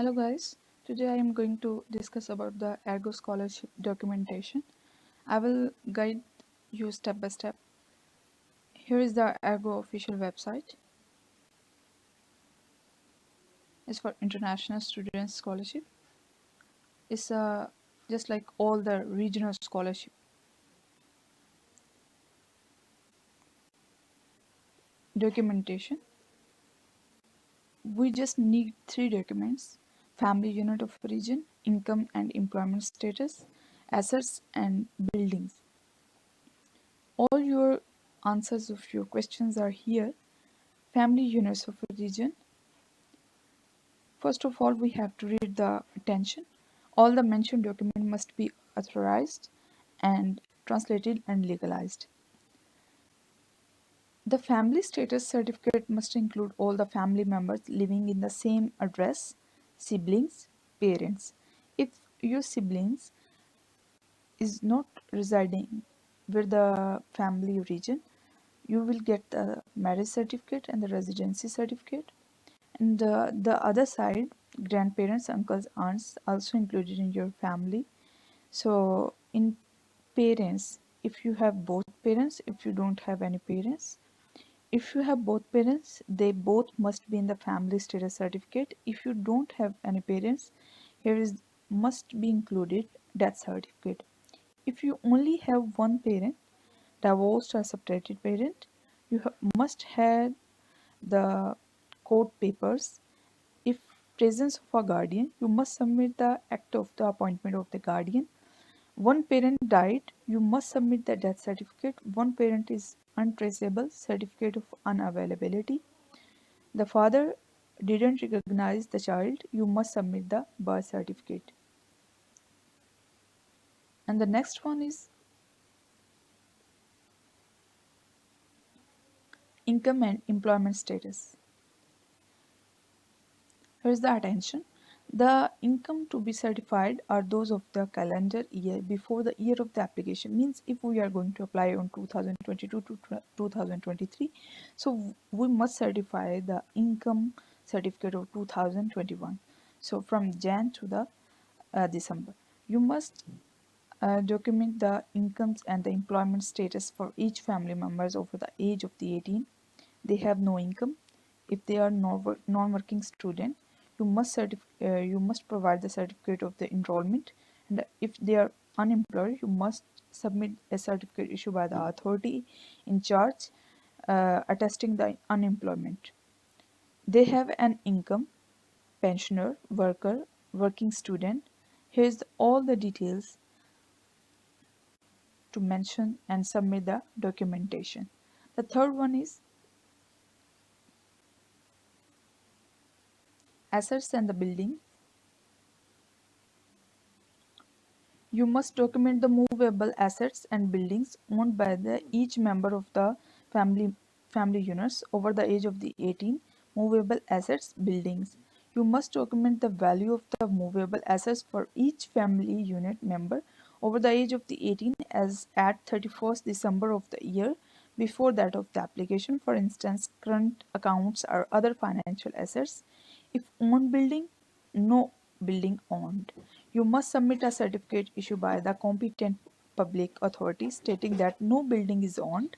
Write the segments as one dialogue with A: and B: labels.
A: Hello guys, today I am going to discuss about the Ergo Scholarship documentation. I will guide you step by step. Here is the Ergo official website. It's for international student scholarship. It's just like all the regional scholarship. Documentation. We just need 3 documents: family unit of origin, income and employment status, assets and buildings. All your answers of your questions are here. Family units of origin. First of all, we have to read the attention. All the mentioned document must be authorized and translated and legalized. The family status certificate must include all the family members living in the same address, siblings, parents. If your siblings is not residing with the family origin, you will get the marriage certificate and the residency certificate. And the other side, grandparents, uncles, aunts also included in your family. So in parents, if you have both parents, if you don't have any parents, if you have both parents, they both must be in the family status certificate. If you don't have any parents, here is must be included death certificate. If you only have one parent, divorced or separated parent, you must have the court papers. If presence of a guardian, you must submit the act of the appointment of the guardian. One parent died, you must submit the death certificate. One parent is untraceable, certificate of unavailability. The father didn't recognize the child, you must submit the birth certificate. And the next one is income and employment status. Here's the attention. The income to be certified are those of the calendar year before the year of the application. Means if we are going to apply on 2022 to 2023, so we must certify the income certificate of 2021. So from Jan to the December, you must document the incomes and the employment status for each family members over the age of the 18. They have no income. If they are non-working student, you must provide the certificate of the enrollment. And if they are unemployed, you must submit a certificate issued by the authority in charge attesting the unemployment. They have an income: pensioner, worker, working student. Here's all the details to mention and submit the documentation. The third one is assets and the building. You must document the movable assets and buildings owned by each member of the family units over the age of the 18. Movable assets, buildings. You must document the value of the movable assets for each family unit member over the age of the 18 as at 31st December of the year before that of the application. For instance, current accounts or other financial assets. If owned building, no building owned. You must submit a certificate issued by the competent public authority stating that no building is owned.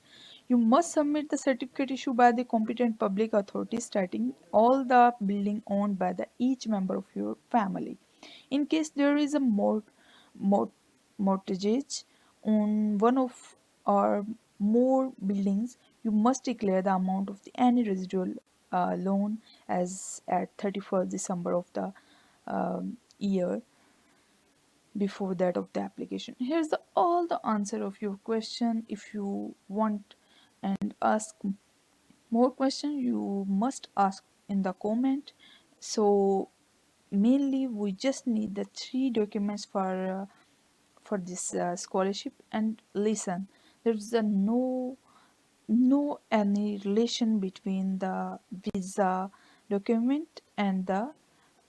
A: You must submit the certificate issued by the competent public authority stating all the building owned by each member of your family. In case there is a mort mortgage on one of or more buildings, you must declare the amount of any residual loan as at 31st December of the year before that of the application. Here's all the answer of your question. If you want and ask more question, you must ask in the comment. So mainly we just need the 3 documents for this scholarship. And listen, there's a no any relation between the visa document and the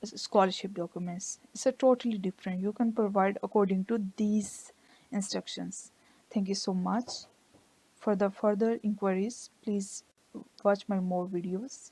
A: scholarship documents. It's a totally different. You can provide according to these instructions. Thank you so much. For the further inquiries, please watch my more videos.